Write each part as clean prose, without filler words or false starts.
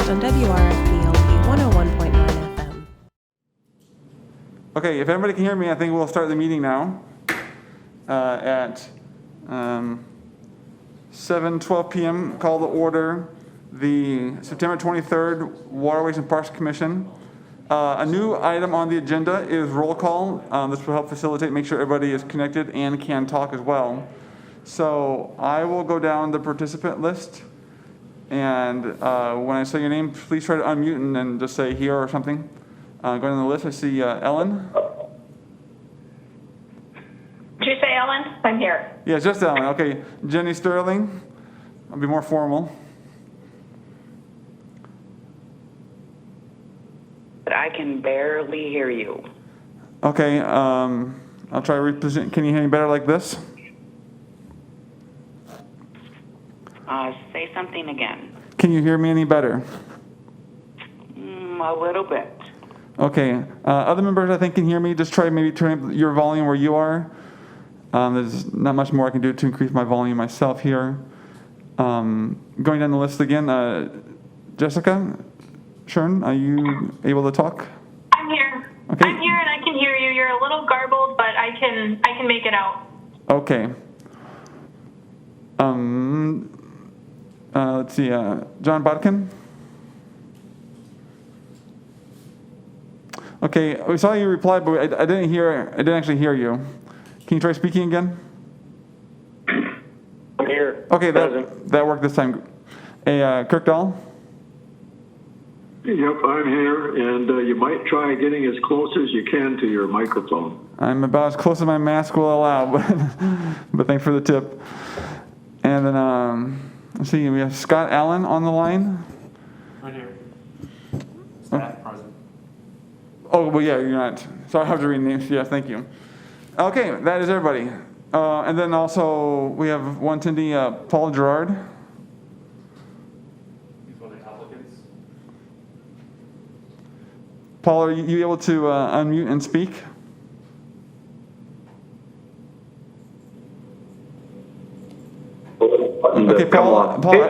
broadcast on WRFPLP 101.9 FM. Okay, if everybody can hear me, I think we'll start the meeting now at 7:12 p.m. Call to order the September 23rd Waterways and Parks Commission. A new item on the agenda is roll call. This will help facilitate, make sure everybody is connected and can talk as well. So I will go down the participant list, and when I say your name, please try to unmute and then just say here or something. Going down the list, I see Ellen. Did you say Ellen? I'm here. Yeah, just Ellen. Okay, Jenny Sterling. I'll be more formal. But I can barely hear you. Okay, I'll try to reposition. Can you hear me better like this? Say something again. Can you hear me any better? A little bit. Okay, other members I think can hear me. Just try maybe turn up your volume where you are. There's not much more I can do to increase my volume myself here. Going down the list again, Jessica Sherman, are you able to talk? I'm here. Okay. I'm here and I can hear you. You're a little garbled, but I can make it out. Okay. Let's see, John Bodkin. Okay, we saw you reply, but I didn't actually hear you. Can you try speaking again? I'm here. Okay, that worked this time. Hey, Kirk Dahl? Yep, I'm here, and you might try getting as close as you can to your microphone. I'm about as close as my mask will allow, but thanks for the tip. And then, let's see, we have Scott Allen on the line. Right here. Staff present. Oh, well, yeah, you're not. So I have to read names. Yeah, thank you. Okay, that is everybody. And then also, we have one attendee, Paul Gerard. He's one of the applicants. Paul, are you able to unmute and speak? Okay, Paul. Can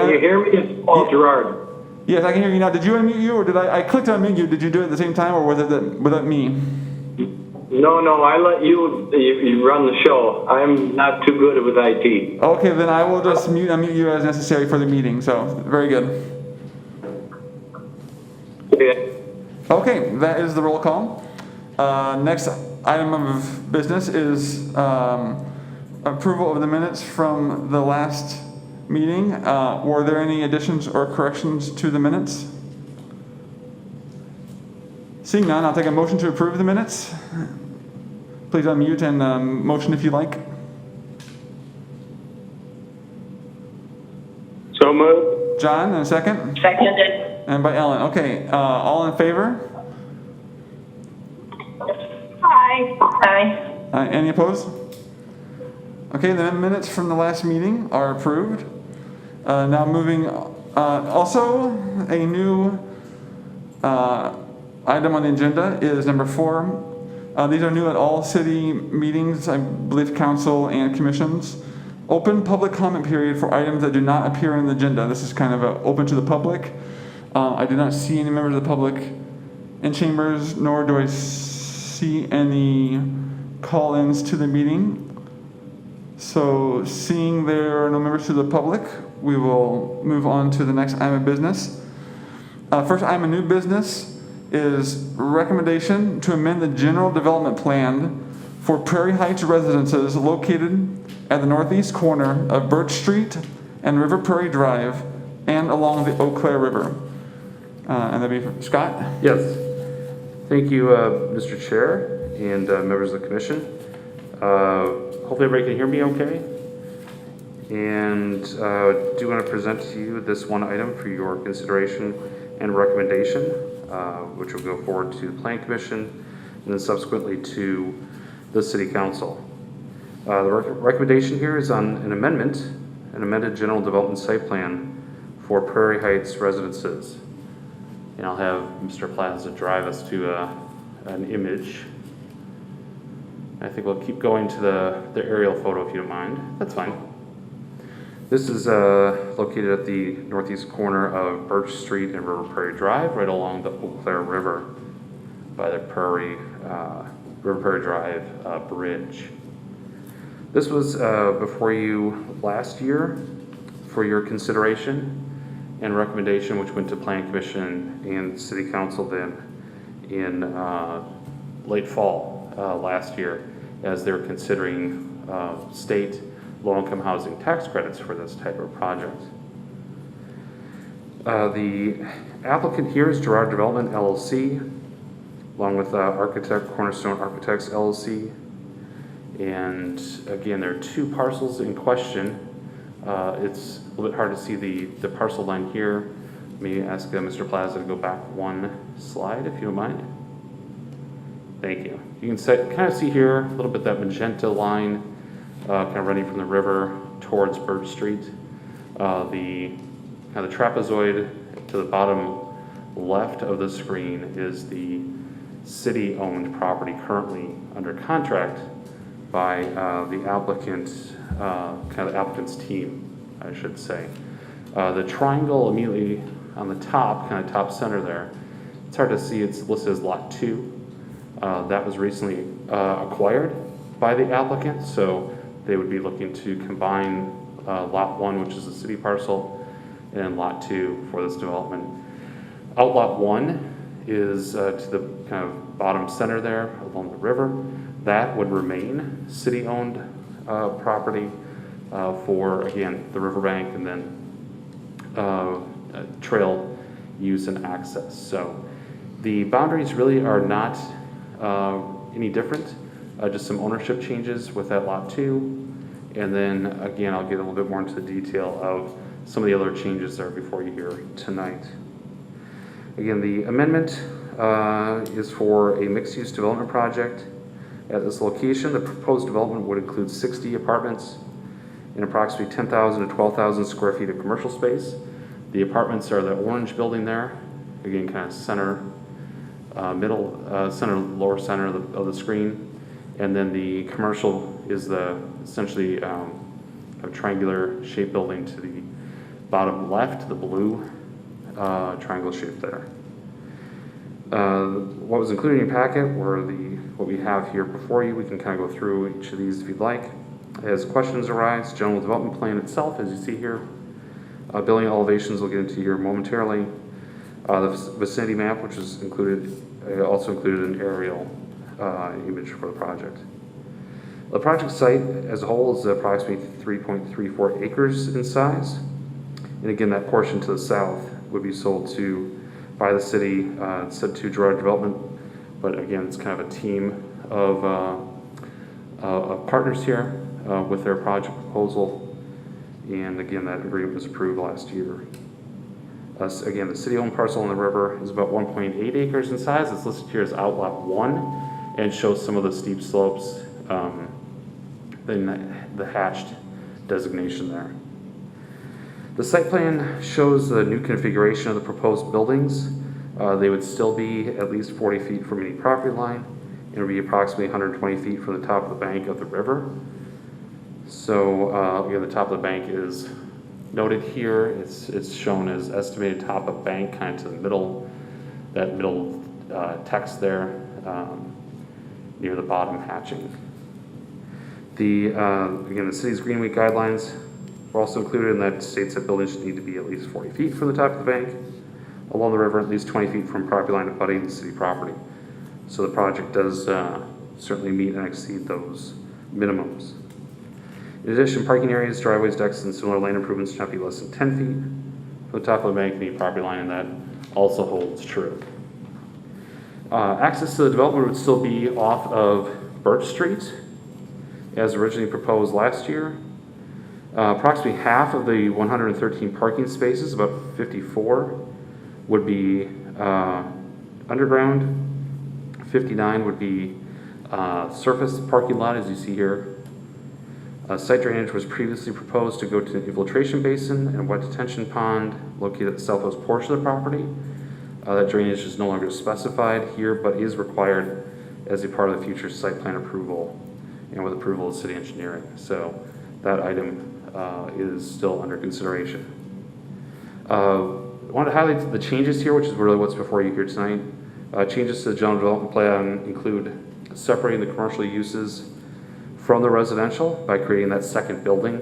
you hear me? It's Paul Gerard. Yes, I can hear you now. Did you unmute you, or did I clicked on unmute you? Did you do it at the same time, or was that me? No, I let you run the show. I'm not too good with IT. Okay, then I will just unmute you as necessary for the meeting. So very good. Yeah. Okay, that is the roll call. Next item of business is approval of the minutes from the last meeting. Were there any additions or corrections to the minutes? Seeing none, I'll take a motion to approve the minutes. Please unmute and motion if you like. So moved. John, and a second. Seconded. And by Ellen. Okay, all in favor? Aye. Any opposed? Okay, the minutes from the last meeting are approved. Now moving, also a new item on the agenda is number 4. These are new at all city meetings, I believe council and commissions. Open public comment period for items that do not appear on the agenda. This is kind of open to the public. I do not see any members of the public in chambers, nor do I see any call-ins to the meeting. So seeing there are no members to the public, we will move on to the next item of business. First item of new business is recommendation to amend the general development plan for Prairie Heights residences located at the northeast corner of Birch Street and River Prairie Drive and along the Eau Claire River. And that'd be Scott? Yes. Thank you, Mr. Chair and members of the commission. Hopefully everybody can hear me okay. And do want to present to you this one item for your consideration and recommendation, which will go forward to the Planning Commission and then subsequently to the City Council. The recommendation here is on an amended general development site plan for Prairie Heights residences. And I'll have Mr. Plaza drive us to an image. I think we'll keep going to the aerial photo if you don't mind. That's fine. This is located at the northeast corner of Birch Street and River Prairie Drive, right along the Eau Claire River by the Prairie, River Prairie Drive bridge. This was before you last year for your consideration and recommendation, which went to Planning Commission and City Council then in late fall last year, as they're considering state low-income housing tax credits for this type of project. The applicant here is Gerard Development LLC, along with architect Cornerstone Architects LLC. And again, there are two parcels in question. It's a little bit hard to see the parcel line here. May I ask Mr. Plaza to go back one slide, if you don't mind? Thank you. You can kind of see here a little bit that magenta line kind of running from the river towards Birch Street. The kind of the trapezoid to the bottom left of the screen is the city-owned property currently under contract by the applicant, kind of the applicant's team, I should say. The triangle immediately on the top, kind of top center there, it's hard to see, it's listed as Lot 2. That was recently acquired by the applicant, so they would be looking to combine Lot 1, which is the city parcel, and Lot 2 for this development. Outlot 1 is to the kind of bottom center there along the river. That would remain city-owned property for, again, the riverbank and then trail use and access. So the boundaries really are not any different, just some ownership changes with that Lot 2. And then again, I'll get a little bit more into the detail of some of the other changes that are before you here tonight. Again, the amendment is for a mixed-use development project at this location. The proposed development would include 60 apartments and approximately 10,000 to 12,000 square feet of commercial space. The apartments are the orange building there, again, kind of center, lower center of the screen. And then the commercial is the essentially a triangular shaped building to the bottom left, the blue triangle shape there. What was included in your packet were what we have here before you. We can kind of go through each of these if you'd like. As questions arise, general development plan itself, as you see here. Building elevations we'll get into here momentarily. The vicinity map, which is included, also included an aerial image for the project. The project site as a whole is approximately 3.34 acres in size. And again, that portion to the south would be sold by the city, said to Gerard Development. But again, it's kind of a team of partners here with their project proposal. And again, that agreement was approved last year. Again, the city-owned parcel on the river is about 1.8 acres in size. It's listed here as Outlot 1 and shows some of the steep slopes in the hatched designation there. The site plan shows the new configuration of the proposed buildings. They would still be at least 40 feet from any property line and would be approximately 120 feet from the top of the bank of the river. So again, the top of the bank is noted here. It's shown as estimated top of bank, kind of to the middle, that middle text there near the bottom hatching. Again, the city's Greenway guidelines were also included, and that states that buildings need to be at least 40 feet from the top of the bank along the river, at least 20 feet from property line abutting the city property. So the project does certainly meet and exceed those minimums. In addition, parking areas, driveways, decks, and similar lane improvements should not be less than 10 feet from the top of the bank and the property line, and that also holds true. Access to the development would still be off of Birch Street, as originally proposed last year. Approximately half of the 113 parking spaces, about 54, would be underground. 59 would be surface parking lot, as you see here. Site drainage was previously proposed to go to an infiltration basin and wet detention pond located at the southwest portion of the property. That drainage is no longer specified here, but is required as a part of the future site plan approval and with approval of city engineering. So that item is still under consideration. I want to highlight the changes here, which is really what's before you here tonight. Changes to the general development plan include separating the commercial uses from the residential by creating that second building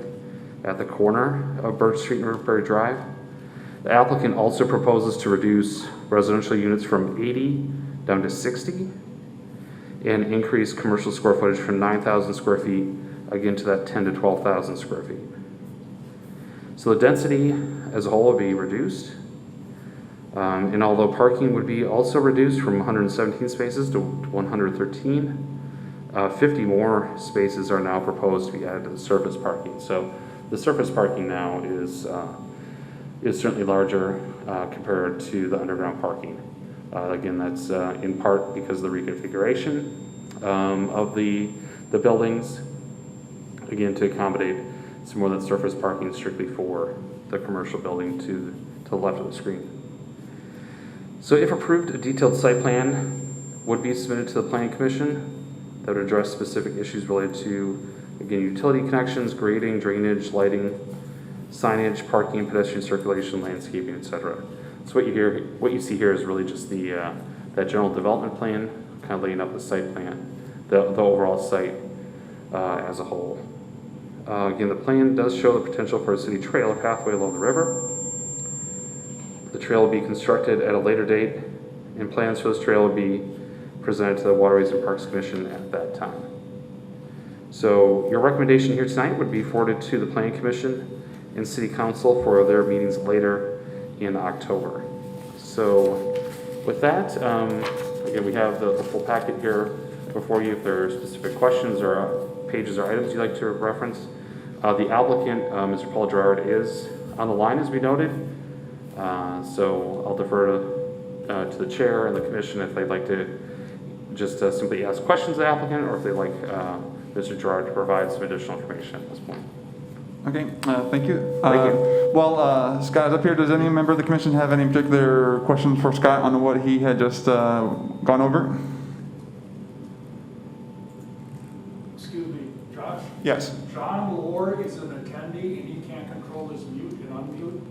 at the corner of Birch Street and River Prairie Drive. The applicant also proposes to reduce residential units from 80 down to 60 and increase commercial square footage from 9,000 square feet again to that 10 to 12,000 square feet. So the density as a whole will be reduced. And although parking would be also reduced from 117 spaces to 113, 50 more spaces are now proposed to be added to the surface parking. So the surface parking now is certainly larger compared to the underground parking. Again, that's in part because of the reconfiguration of the buildings, again, to accommodate some more of that surface parking strictly for the commercial building to the left of the screen. So if approved, a detailed site plan would be submitted to the Planning Commission that would address specific issues related to, again, utility connections, grading, drainage, lighting, signage, parking, pedestrian circulation, landscaping, etc. So what you see here is really just that general development plan, kind of laying out the site plan, the overall site as a whole. Again, the plan does show the potential for a city trail or pathway along the river. The trail will be constructed at a later date, and plans for this trail will be presented to the Waterways and Parks Commission at that time. So your recommendation here tonight would be forwarded to the Planning Commission and City Council for their meetings later in October. So with that, again, we have the full packet here before you. If there are specific questions or pages or items you'd like to reference, the applicant, Mr. Paul Gerard, is on the line, as we noted. So I'll defer to the chair and the commission if they'd like to just simply ask questions of the applicant, or if they'd like Mr. Gerard to provide some additional information at this point. Okay, thank you. Thank you. Well, Scott is up here. Does any member of the commission have any particular questions for Scott on what he had just gone over? Excuse me, Josh? Yes. John Lord is an attendee and he can't control his mute and unmute,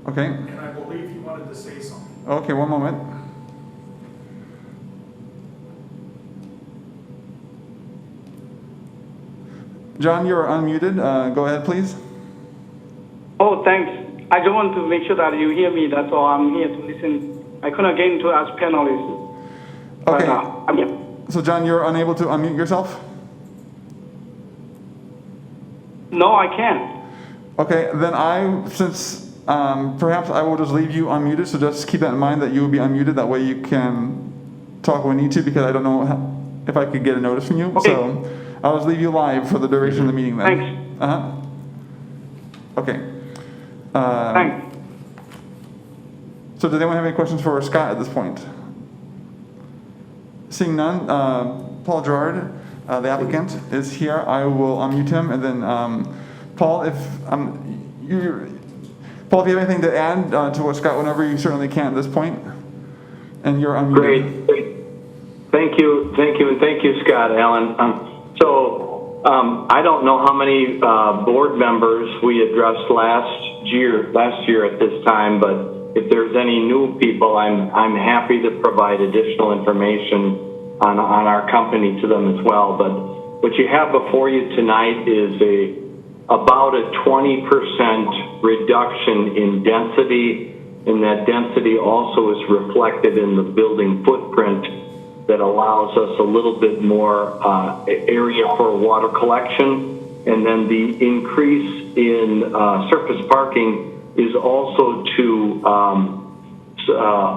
Okay. and I believe he wanted to say something. Okay, one moment. John, you're unmuted. Go ahead, please. Oh, thanks. I just want to make sure that you hear me. That's all. I'm here to listen. I couldn't get into as panelist. Okay. But, I'm here. So, John, you're unable to unmute yourself? No, I can't. Okay, then since perhaps I will just leave you unmuted, so just keep that in mind that you will be unmuted. That way you can talk when you need to, because I don't know if I could get a notice from you. Okay. So I'll just leave you live for the duration of the meeting then. Thanks. Uh-huh. Okay. Thanks. So does anyone have any questions for Scott at this point? Seeing none, Paul Gerard, the applicant, is here. I will unmute him, and then Paul, if you have anything to add to what Scott, whenever you certainly can at this point, and you're unmuted. Great. Thank you, and thank you, Scott, Alan. I don't know how many board members we addressed last year at this time, but if there's any new people, I'm happy to provide additional information on our company to them as well. But what you have before you tonight is about a 20% reduction in density, and that density also is reflected in the building footprint that allows us a little bit more area for water collection. And then the increase in surface parking is also to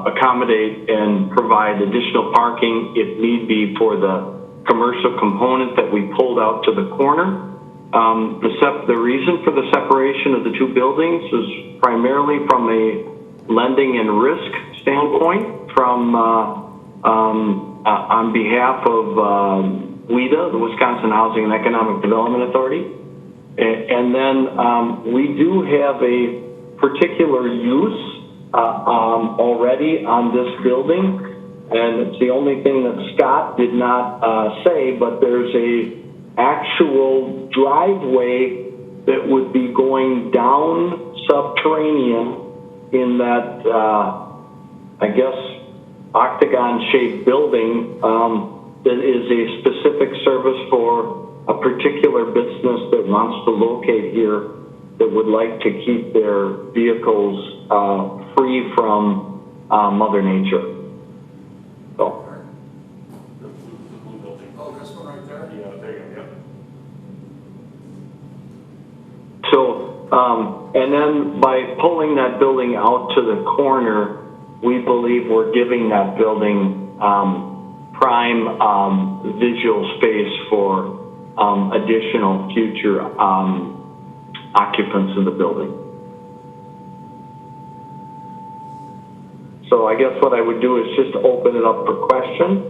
accommodate and provide additional parking if need be for the commercial component that we pulled out to the corner. The reason for the separation of the two buildings is primarily from a lending and risk standpoint from on behalf of WHEDA, the Wisconsin Housing and Economic Development Authority. And then we do have a particular use already on this building, and it's the only thing that Scott did not say, but there's a actual driveway that would be going down subterranean in that, I guess, octagon-shaped building that is a specific service for a particular business that wants to locate here that would like to keep their vehicles free from Mother Nature. So. The blue building. Oh, this one right there? Yeah, there you go, yep. So, and then by pulling that building out to the corner, we believe we're giving that building prime visual space for additional future occupants of the building. So I guess what I would do is just open it up for question.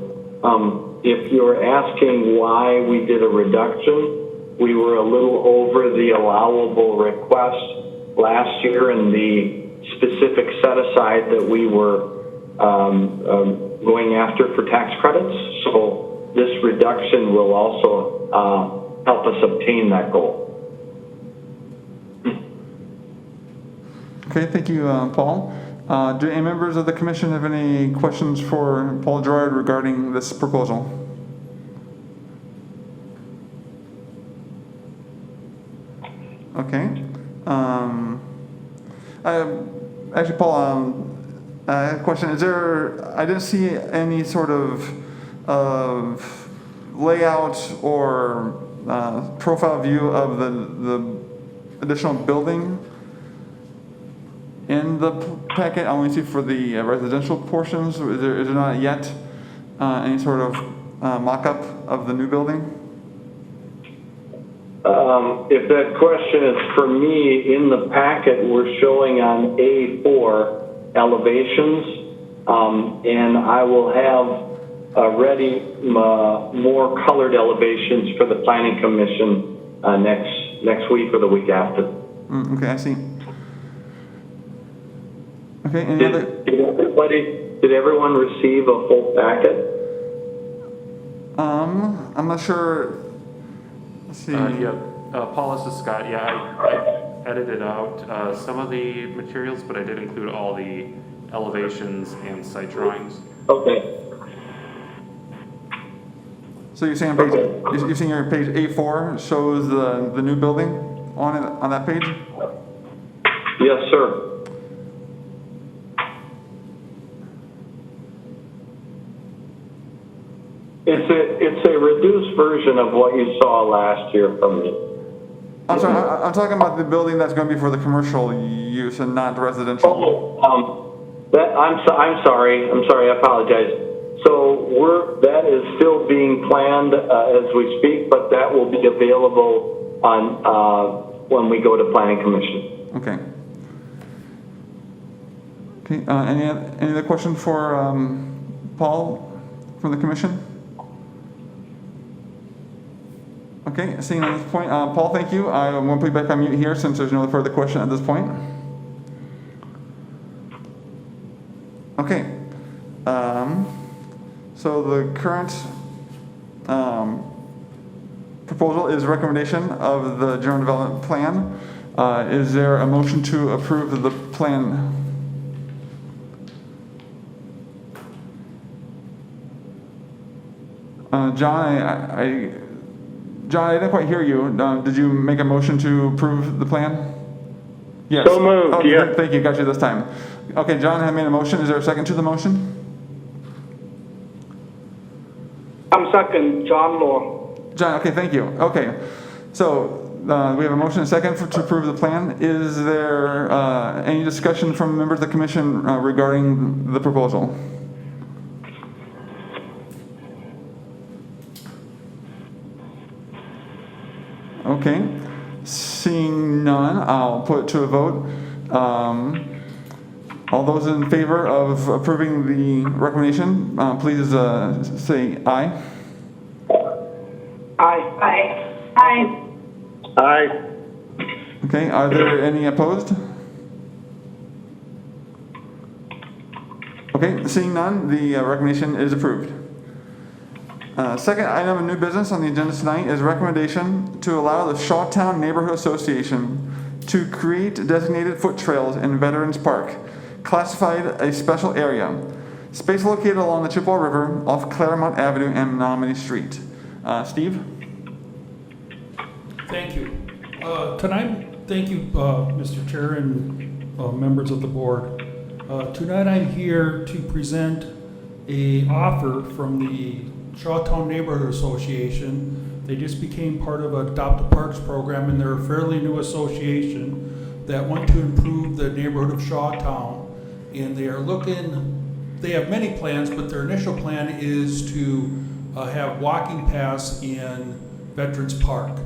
If you're asking why we did a reduction, we were a little over the allowable request last year in the specific set aside that we were going after for tax credits. So this reduction will also help us obtain that goal. Okay, thank you, Paul. Do any members of the commission have any questions for Paul Gerard regarding this proposal? Okay. Actually, Paul, I have a question. Is there, I didn't see any sort of layout or profile view of the additional building in the packet. I only see for the residential portions. Is there not yet any sort of mock-up of the new building? If that question is for me, in the packet we're showing on A4 elevations, and I will have ready more colored elevations for the Planning Commission next week or the week after. Okay, I see. Okay, any other? Did everyone receive a full packet? I'm not sure. Let's see. Paul, this is Scott. Yeah, I edited out some of the materials, but I did include all the elevations and site drawings. Okay. So you're saying you're saying your page A4 shows the new building on that page? Yes, sir. It's a reduced version of what you saw last year from me. I'm sorry, I'm talking about the building that's going to be for the commercial use and not the residential. I'm sorry, I apologize. So that is still being planned as we speak, but that will be available on when we go to Planning Commission. Okay. Okay. Any other questions for Paul from the commission? Okay, seeing at this point, Paul, thank you. I'm going to put you back on mute here since there's no further question at this point. Okay. So the current proposal is recommendation of the general development plan. Is there a motion to approve the plan? John, I didn't quite hear you. Did you make a motion to approve the plan? Yes. So moved, yeah. Thank you. Got you this time. Okay, John had made a motion. Is there a second to the motion? I'm second, John Law. John, okay, thank you. Okay, so we have a motion and a second to approve the plan. Is there any discussion from members of the commission regarding the proposal? Okay, seeing none, I'll put it to a vote. All those in favor of approving the recommendation, please say aye. Aye. Aye. Aye. Okay, are there any opposed? Okay, seeing none, the recommendation is approved. Second item of new business on the agenda tonight is recommendation to allow the Shawtown Neighborhood Association to create designated foot trails in Veterans Park, classified a special area. Space located along the Chippewa River off Claremont Avenue and Menominee Street. Steve? Thank you. Tonight, thank you, Mr. Chair and members of the board. Tonight I'm here to present a offer from the Shawtown Neighborhood Association. They just became part of Adopt a Parks program, and they're a fairly new association that want to improve the neighborhood of Shawtown. And they have many plans, but their initial plan is to have walking paths in Veterans Park.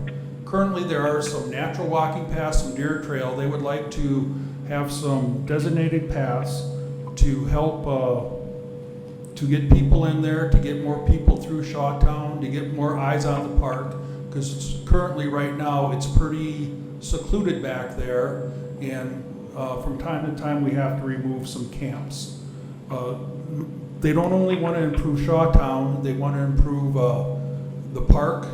Currently, there are some natural walking paths, some deer trail. They would like to have some designated paths to help to get people in there, to get more people through Shawtown, to get more eyes on the park, because currently right now it's pretty secluded back there, and from time to time we have to remove some camps. They don't only want to improve Shawtown, they want to improve the park,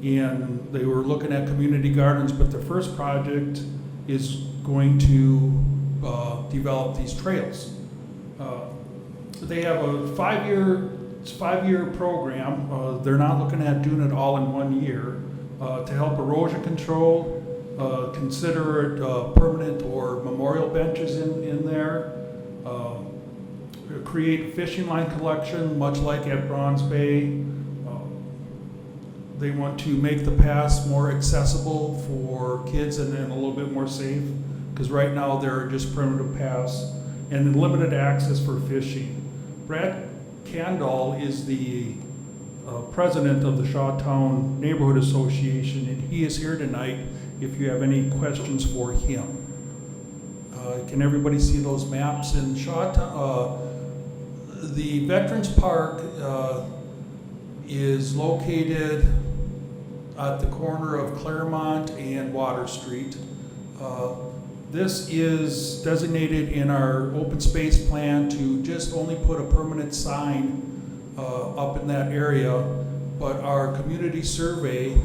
and they were looking at community gardens, but the first project is going to develop these trails. They have a five-year program. They're not looking at doing it all in 1 year. To help erosion control, consider it permanent or memorial benches in there. Create fishing line collection, much like at Bronze Bay. They want to make the paths more accessible for kids and then a little bit more safe, because right now they're just primitive paths and limited access for fishing. Brad Candall is the president of the Shawtown Neighborhood Association, and he is here tonight if you have any questions for him. Can everybody see those maps in Shawtown? The Veterans Park is located at the corner of Claremont and Water Street. This is designated in our open space plan to just only put a permanent sign up in that area, but our community survey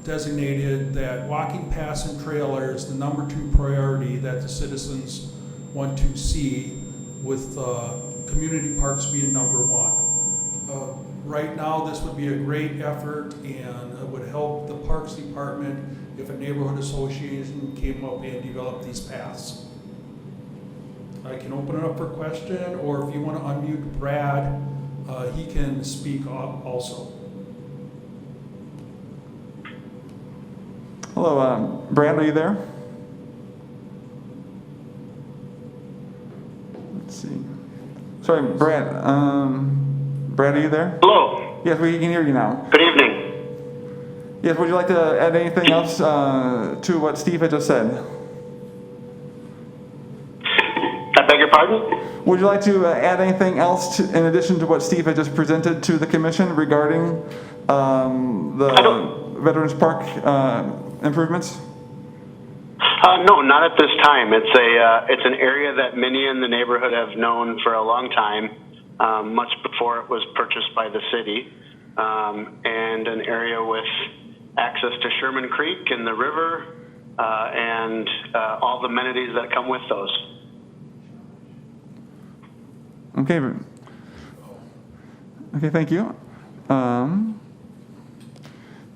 designated that walking paths and trailers the number 2 priority that the citizens want to see, with community parks being number 1. Right now, this would be a great effort, and it would help the Parks Department if a neighborhood association came up and developed these paths. I can open it up for question, or if you want to unmute Brad, he can speak also. Hello, Brad, are you there? Let's see. Sorry, Brad. Brad, are you there? Hello. Yes, we can hear you now. Good evening. Yes, would you like to add anything else to what Steve had just said? I beg your pardon? Would you like to add anything else in addition to what Steve had just presented to the commission regarding the Veterans Park improvements? No, not at this time. It's an area that many in the neighborhood have known for a long time, much before it was purchased by the city, and an area with access to Sherman Creek and the river, and all the amenities that come with those. Okay. Okay, thank you.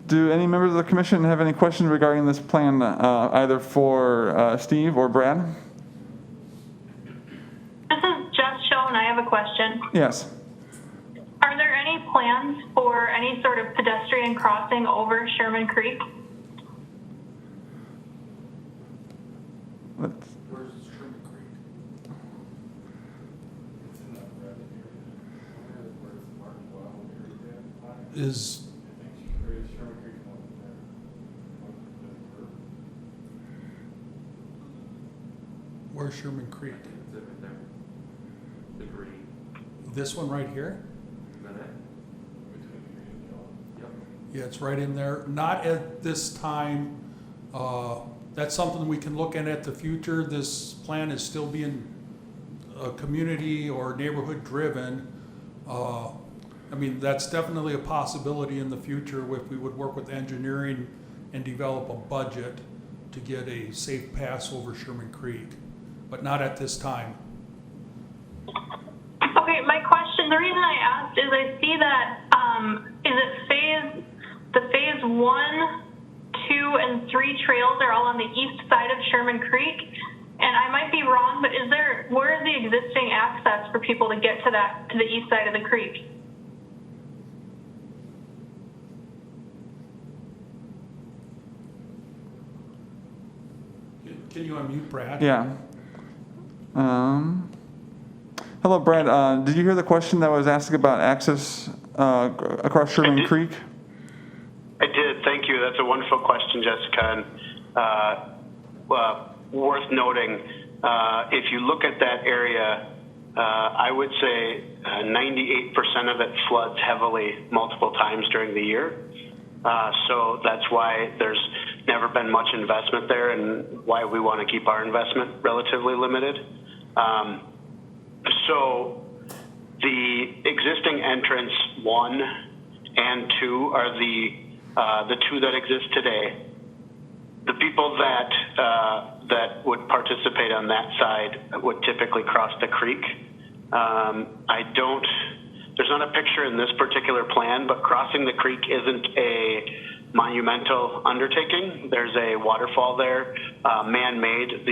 Do any members of the commission have any questions regarding this plan, either for Steve or Brad? This is Jess Schoen. I have a question. Yes. Are there any plans for any sort of pedestrian crossing over Sherman Creek? Let's, Where's Sherman Creek? It's in that red area. Where's the Martin Wild area? Is Sherman Creek one there? Where's Sherman Creek? Is it right there? The green. This one right here? Is that it? Yep. Yeah, it's right in there. Not at this time. That's something we can look at the future. This plan is still being community or neighborhood driven. I mean, that's definitely a possibility in the future if we would work with engineering and develop a budget to get a safe pass over Sherman Creek, but not at this time. Okay, my question, the reason I asked is I see that, is it the phase 1, 2, and 3 trails are all on the east side of Sherman Creek. And I might be wrong, but where is the existing access for people to get to the east side of the creek? Can you unmute Brad? Yeah. Hello, Brad. Did you hear the question that was asked about access across Sherman Creek? I did. Thank you. That's a wonderful question, Jessica. And worth noting, if you look at that area, I would say 98% of it floods heavily multiple times during the year. So that's why there's never been much investment there and why we want to keep our investment relatively limited. So the existing entrance 1 and 2 are the 2 that exist today. The people that would participate on that side would typically cross the creek. There's not a picture in this particular plan, but crossing the creek isn't a monumental undertaking. There's a waterfall there, man-made.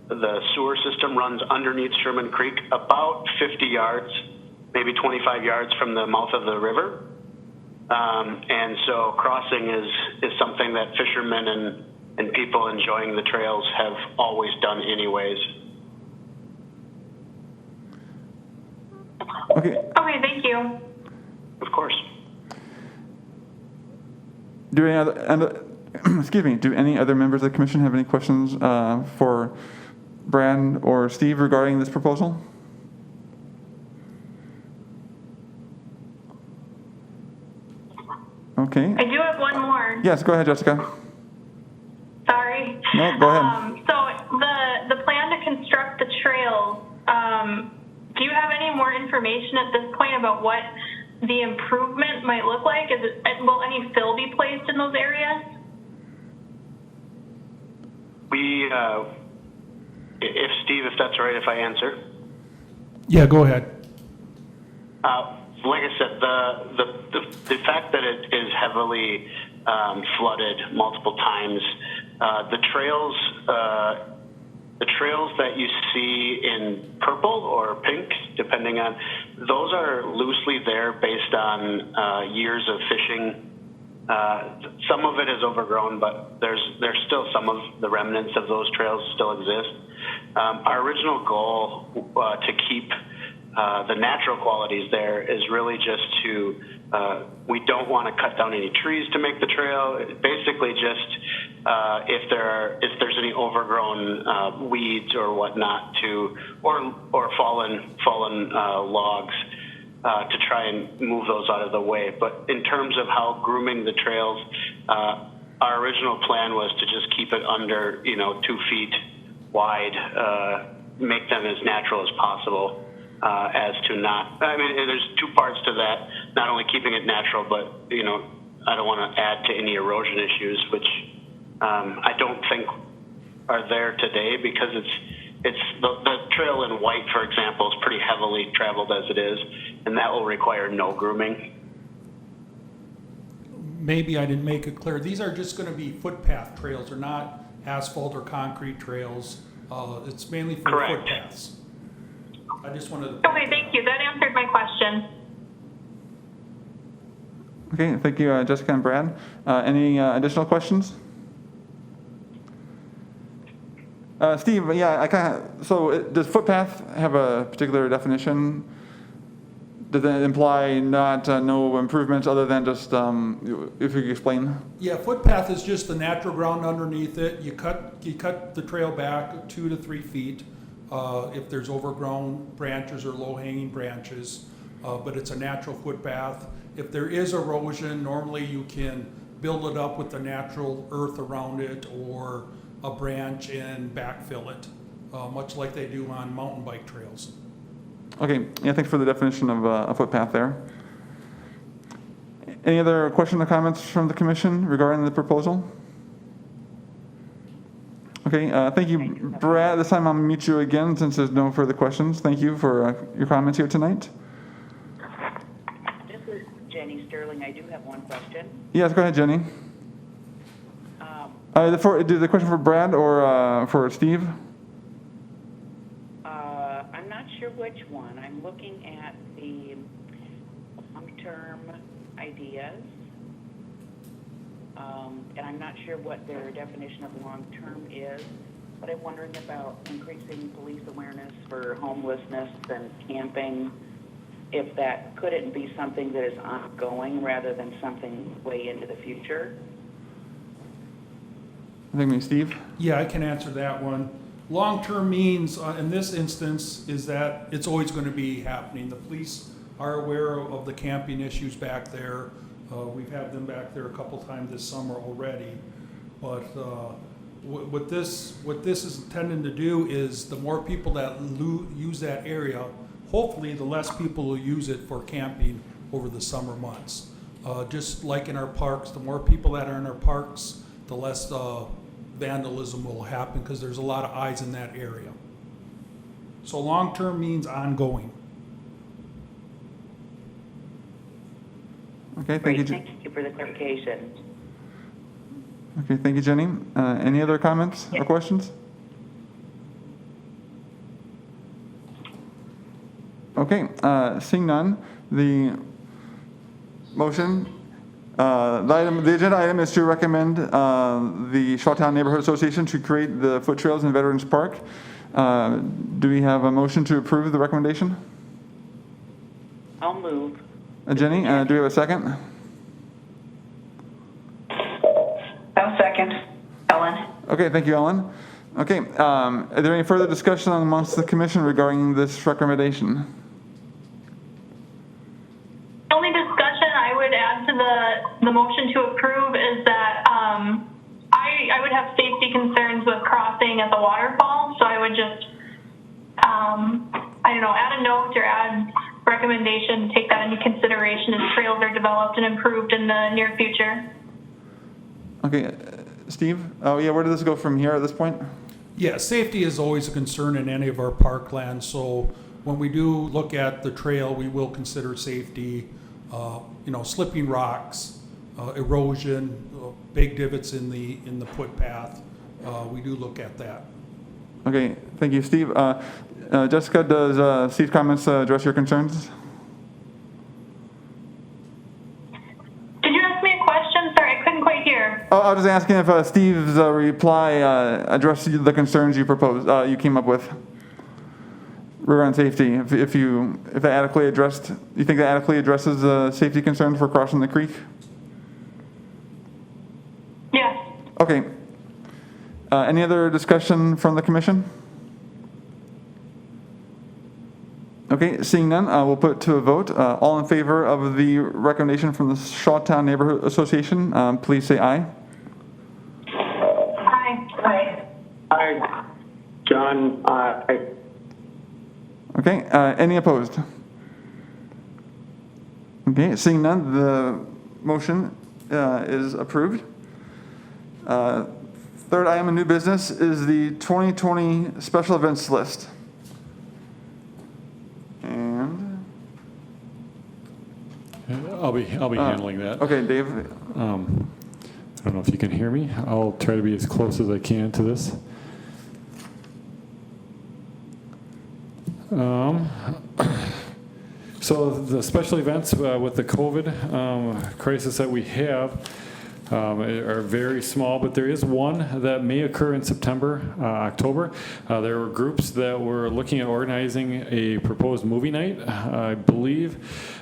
The sewer system runs underneath Sherman Creek about 50 yards, maybe 25 yards from the mouth of the river. And so crossing is something that fishermen and people enjoying the trails have always done anyways. Okay. Okay, thank you. Of course. Do any other excuse me? Do any other members of the commission have any questions for Brad or Steve regarding this proposal? Okay. I do have one more. Yes, go ahead, Jessica. Sorry. No, go ahead. So the plan to construct the trails, do you have any more information at this point about what the improvement might look like? Will any fill be placed in those areas? If that's all right, if I answer. Yeah, go ahead. Like I said, the fact that it is heavily flooded multiple times, the trails that you see in purple or pink, depending on, those are loosely there based on years of fishing. Some of it is overgrown, but there's still some of the remnants of those trails still exist. Our original goal to keep the natural qualities there is really just to, we don't want to cut down any trees to make the trail. Basically just if there's any overgrown weeds or whatnot or fallen logs, to try and move those out of the way. But in terms of how grooming the trails, our original plan was to just keep it under 2 feet wide, make them as natural as possible. As to not, I mean, there's 2 parts to that. Not only keeping it natural, but I don't want to add to any erosion issues, which I don't think are there today because it's the trail in white, for example, is pretty heavily traveled as it is, and that will require no grooming. Maybe I didn't make it clear. These are just going to be footpath trails. They're not asphalt or concrete trails. It's mainly for Correct. footpaths. I just wanted to... Okay, thank you. That answered my question. Okay, thank you, Jessica and Brad. Any additional questions? Steve, yeah, does footpath have a particular definition? Does that imply no improvements other than just, if you could explain? Yeah, footpath is just the natural ground underneath it. You cut the trail back 2 to 3 feet if there's overgrown branches or low-hanging branches, but it's a natural footpath. If there is erosion, normally you can build it up with the natural earth around it or a branch and backfill it, much like they do on mountain bike trails. Okay, yeah, thanks for the definition of a footpath there. Any other questions or comments from the commission regarding the proposal? Okay, thank you, Brad. This time I'll mute you again since there's no further questions. Thank you for your comments here tonight. This is Jenny Sterling. I do have one question. Yes, go ahead, Jenny. The question for Brad or for Steve? I'm not sure which one. I'm looking at the long-term ideas, and I'm not sure what their definition of long-term is, but I'm wondering about increasing police awareness for homelessness and camping, if that couldn't be something that is ongoing rather than something way into the future. I think maybe Steve? Yeah, I can answer that one. Long-term means, in this instance, is that it's always going to be happening. The police are aware of the camping issues back there. We've had them back there a couple times this summer already. But what this is intended to do is the more people that use that area, hopefully the less people will use it for camping over the summer months. Just like in our parks, the more people that are in our parks, the less vandalism will happen because there's a lot of eyes in that area. So long-term means ongoing. Okay, thank Great, you. thank you for the clarification. Okay, thank you, Jenny. Any other comments or questions? Okay, seeing none, the motion, the agenda item is to recommend the Shawtown Neighborhood Association to create the foot trails in Veterans Park. Do we have a motion to approve the recommendation? I'll move. Jenny, do we have a second? I'll second. Ellen. Okay, thank you, Ellen. Okay, are there any further discussion amongst the commission regarding this recommendation? The only discussion I would add to the motion to approve is that I would have safety concerns with crossing at the waterfall, so I would just add a note or add recommendation, take that into consideration as trails are developed and improved in the near future. Okay, Steve? Oh yeah, where did this go from here at this point? Yeah, safety is always a concern in any of our parklands, so when we do look at the trail, we will consider safety, slipping rocks, erosion, big divots in the footpath. We do look at that. Okay, thank you, Steve. Jessica, does Steve's comments address your concerns? Did you ask me a question? Sorry, I couldn't quite hear. Oh, I was just asking if Steve's reply addressed the concerns you proposed, you came up with regarding safety. If that adequately addressed, you think that adequately addresses the safety concern for crossing the creek? Yes. Okay. Any other discussion from the commission? Okay, seeing none, we'll put to a vote. All in favor of the recommendation from the Shawtown Neighborhood Association, please say aye. Aye. Aye. Aye. John, aye. Okay, any opposed? Okay, seeing none, the motion is approved. Third item of new business is the 2020 special events list. And I'll be handling that. okay, Dave. I don't know if you can hear me. I'll try to be as close as I can to this. So the special events with the COVID crisis that we have are very small, but there is one that may occur in September, October. There were groups that were looking at organizing a proposed movie night. I believe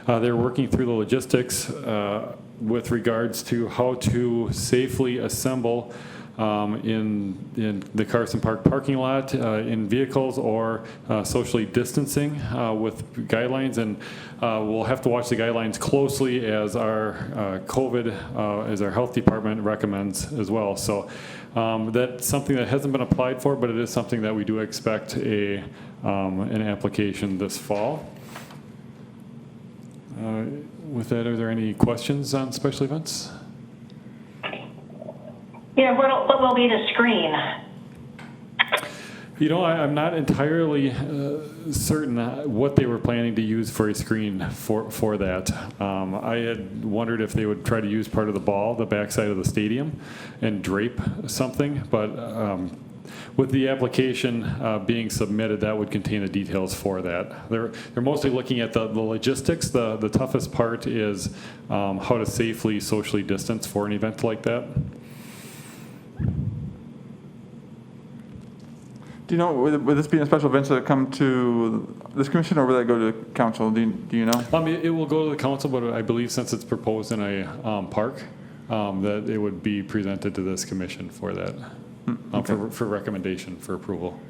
they're working through the logistics with regards to how to safely assemble in the Carson Park parking lot, in vehicles, or socially distancing with guidelines. And we'll have to watch the guidelines closely as our as our health department recommends as well. So that's something that hasn't been applied for, but it is something that we do expect an application this fall. With that, are there any questions on special events? Yeah, what will be the screen? You know, I'm not entirely certain what they were planning to use for a screen for that. I had wondered if they would try to use part of the backside of the stadium, and drape something, but with the application being submitted, that would contain the details for that. They're mostly looking at the logistics. The toughest part is how to safely socially distance for an event like that. Do you know, would this be a special event that come to this commission, or will that go to council? Do you know? It will go to the council, but I believe since it's proposed in a park, that it would be presented to this commission for that, Okay. for recommendation for approval.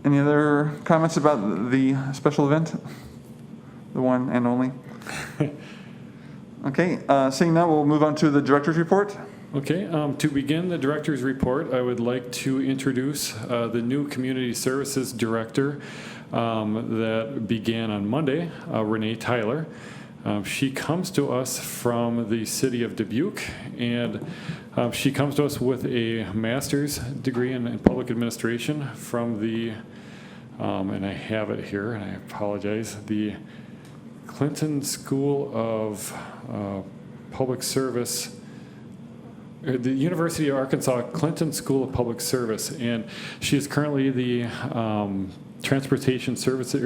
Any other comments about the special event? The one and only? Okay, seeing that, we'll move on to the director's report. Okay, to begin the director's report, I would like to introduce the new community services director that began on Monday, Renee Tyler. She comes to us from the city of Dubuque, and she comes to us with a master's degree in public administration from the, and I have it here, and I apologize, the Clinton School of Public Service, the University of Arkansas Clinton School of Public Service, and she is currently the transportation services,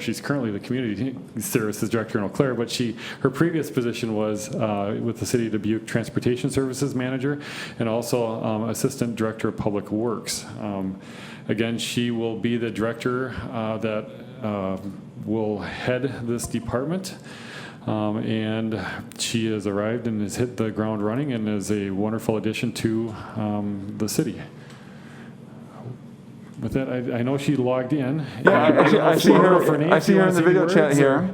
she's currently the community services director in Eau Claire, but her previous position was with the city of Dubuque transportation services manager, and also assistant director of public works. Again, she will be the director that will head this department. And she has arrived and has hit the ground running and is a wonderful addition to the city. With that, I know she logged in. Yeah, I see her in the video chat here.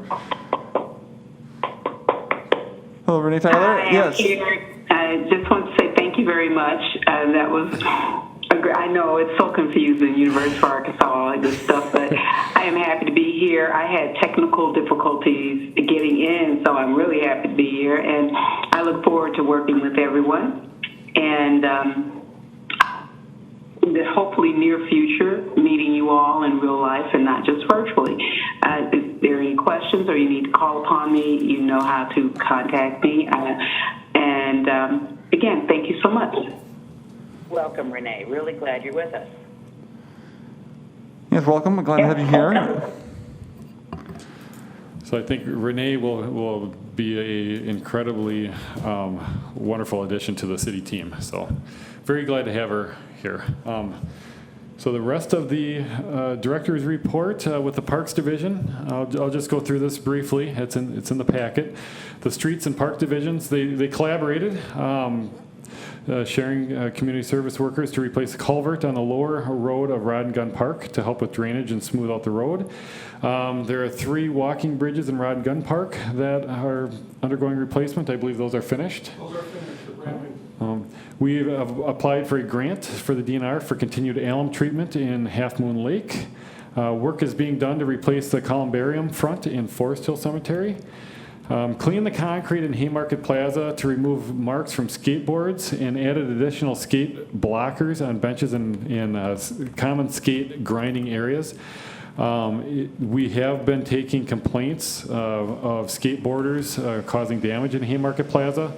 Hello, Renee Tyler. Hi, Yes. I'm here. I just want to say thank you very much. That was, I know it's so confusing, University of Arkansas, all that good stuff, but I am happy to be here. I had technical difficulties getting in, so I'm really happy to be here, and I look forward to working with everyone. And in the hopefully near future, meeting you all in real life and not just virtually. If there are any questions or you need to call upon me, you know how to contact me. Again, thank you so much. Welcome, Renee. Really glad you're with us. Yes, welcome. Glad to have you here. So I think Renee will be an incredibly wonderful addition to the city team. So very glad to have her here. So the rest of the director's report with the Parks Division, I'll just go through this briefly. It's in the packet. The Streets and Park Divisions, they collaborated, sharing community service workers to replace a culvert on the lower road of Rod and Gun Park to help with drainage and smooth out the road. There are 3 walking bridges in Rod and Gun Park that are undergoing replacement. I believe those are finished. Those are finished. We have applied for a grant for the DNR for continued alum treatment in Half Moon Lake. Work is being done to replace the columbarium front in Forest Hill Cemetery. Clean the concrete in Haymarket Plaza to remove marks from skateboards, and added additional skate blockers on benches in common skate grinding areas. We have been taking complaints of skateboarders causing damage in Haymarket Plaza.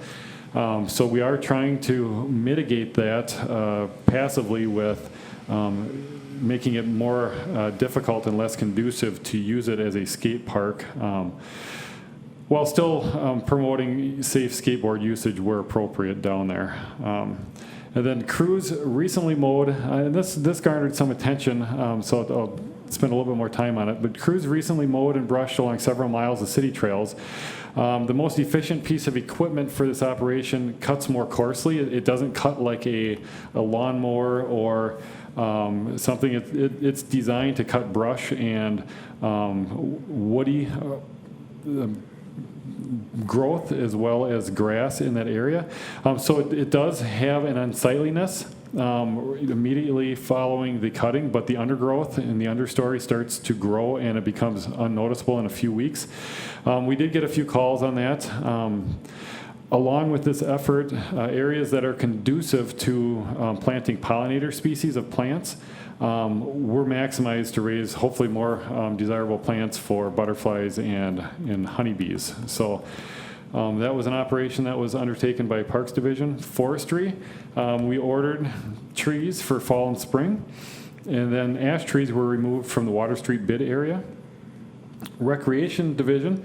So we are trying to mitigate that passively with making it more difficult and less conducive to use it as a skate park, while still promoting safe skateboard usage where appropriate down there. And then crews recently mowed, and this garnered some attention, so spend a little bit more time on it. But crews recently mowed and brushed along several miles of city trails. The most efficient piece of equipment for this operation cuts more coarsely. It doesn't cut like a lawnmower or something. It's designed to cut brush and woody growth as well as grass in that area. So it does have an unsightliness immediately following the cutting, but the undergrowth in the understory starts to grow and it becomes unnoticeable in a few weeks. We did get a few calls on that. Along with this effort, areas that are conducive to planting pollinator species of plants were maximized to raise hopefully more desirable plants for butterflies and honeybees. So that was an operation that was undertaken by Parks Division. Forestry, we ordered trees for fall and spring, and then ash trees were removed from the Water Street bid area. Recreation Division,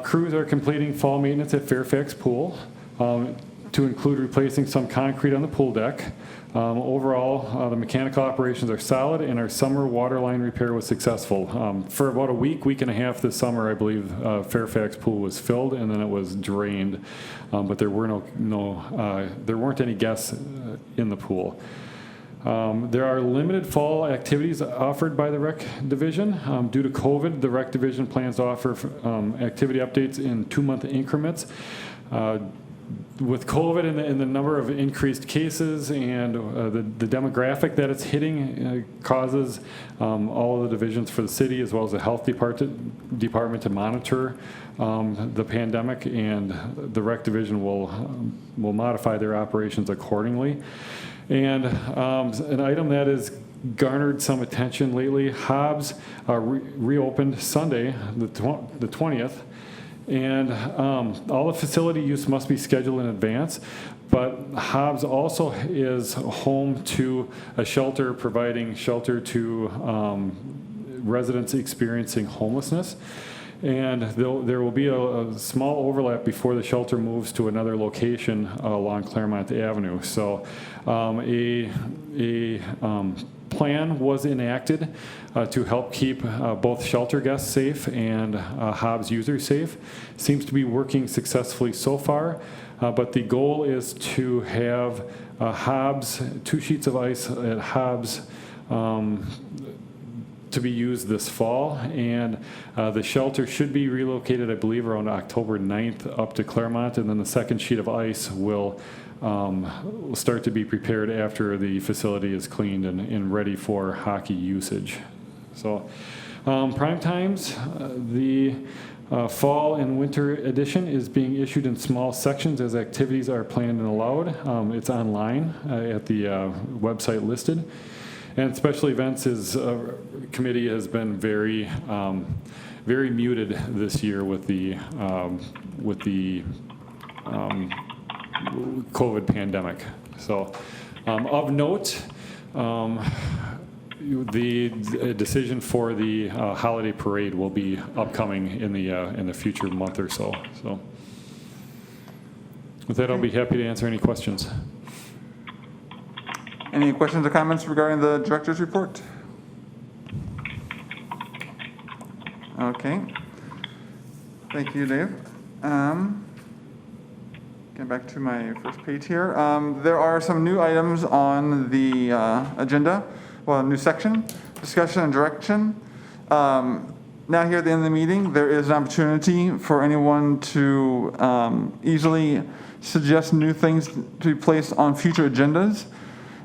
crews are completing fall maintenance at Fairfax Pool to include replacing some concrete on the pool deck. Overall, the mechanical operations are solid, and our summer water line repair was successful. For about a week and a half this summer, I believe Fairfax Pool was filled, and then it was drained, but there were there weren't any guests in the pool. There are limited fall activities offered by the Rec Division. Due to COVID, the Rec Division plans to offer activity updates in 2-month increments. With COVID and the number of increased cases and the demographic that it's hitting causes all of the divisions for the city as well as the health department to monitor the pandemic, and the Rec Division will modify their operations accordingly. And an item that has garnered some attention lately, Hobbs reopened Sunday, the 20th. And all the facility use must be scheduled in advance, but Hobbs also is home to a shelter providing shelter to residents experiencing homelessness. And there will be a small overlap before the shelter moves to another location along Claremont Avenue. So a plan was enacted to help keep both shelter guests safe and Hobbs users safe. Seems to be working successfully so far, but the goal is to have Hobbs, 2 sheets of ice at Hobbs to be used this fall, and the shelter should be relocated, I believe, around October 9th up to Claremont, and then the second sheet of ice will start to be prepared after the facility is cleaned and ready for hockey usage. So prime times, the fall and winter edition is being issued in small sections as activities are planned and allowed. It's online at the website listed. And special events committee has been very muted this year with the COVID pandemic. So, of note, the decision for the holiday parade will be upcoming in the future month or so. So, with that, I'll be happy to answer any questions. Any questions or comments regarding the director's report? Okay. Thank you, Dave. Get back to my first page here. There are some new items on the agenda. Well, a new section, discussion and direction. Now here at the end of the meeting, there is an opportunity for anyone to easily suggest new things to be placed on future agendas.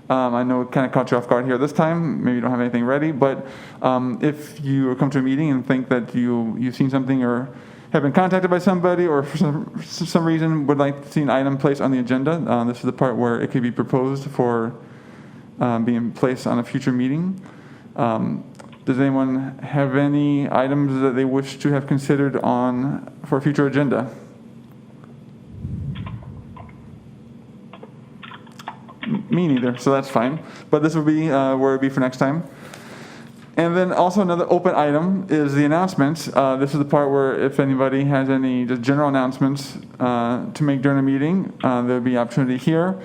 I know it kind of caught you off guard here this time. Maybe you don't have anything ready, but if you come to a meeting and think that you've seen something or have been contacted by somebody or for some reason would like to see an item placed on the agenda, this is the part where it could be proposed for being placed on a future meeting. Does anyone have any items that they wish to have considered for a future agenda? Me neither, so that's fine. But this will be where it'll be for next time. And then also another open item is the announcements. This is the part where if anybody has any just general announcements to make during a meeting, there'll be opportunity here.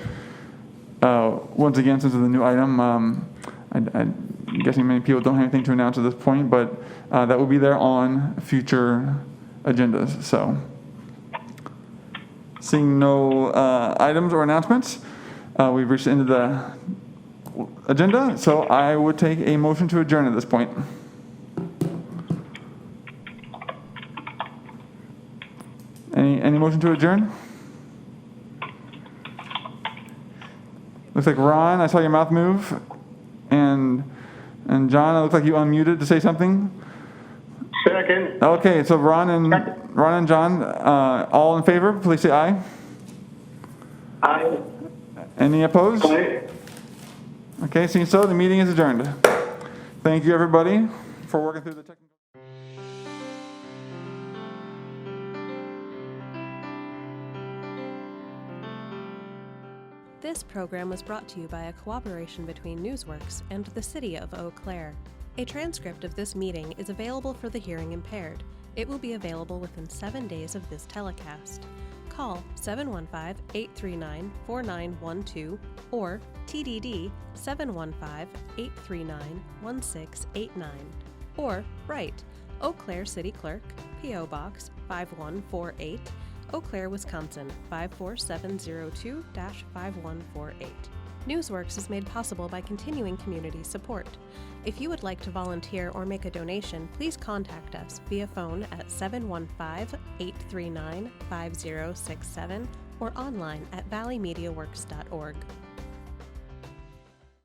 Once again, since it's a new item, I'm guessing many people don't have anything to announce at this point, but that will be there on future agendas. So, seeing no items or announcements, we've reached the end of the agenda, so I would take a motion to adjourn at this point. Any motion to adjourn? Looks like Ron, I saw your mouth move, and John, it looks like you unmuted to say something. Second. Okay, so Ron and John, all in favor, please say aye. Aye. Any opposed? Aye. Okay, seeing so, the meeting is adjourned. Thank you, everybody, for working through the technical. This program was brought to you by a cooperation between Newsworks and the City of Eau Claire. A transcript of this meeting is available for the hearing impaired. It will be available within 7 days of this telecast. Call 715-839-4912 or TDD 715-839-1689 or write Eau Claire City Clerk, P.O. Box 5148, Eau Claire, Wisconsin 54702-5148. Newsworks is made possible by continuing community support. If you would like to volunteer or make a donation, please contact us via phone at 715-839-5067 or online at valleymediaworks.org.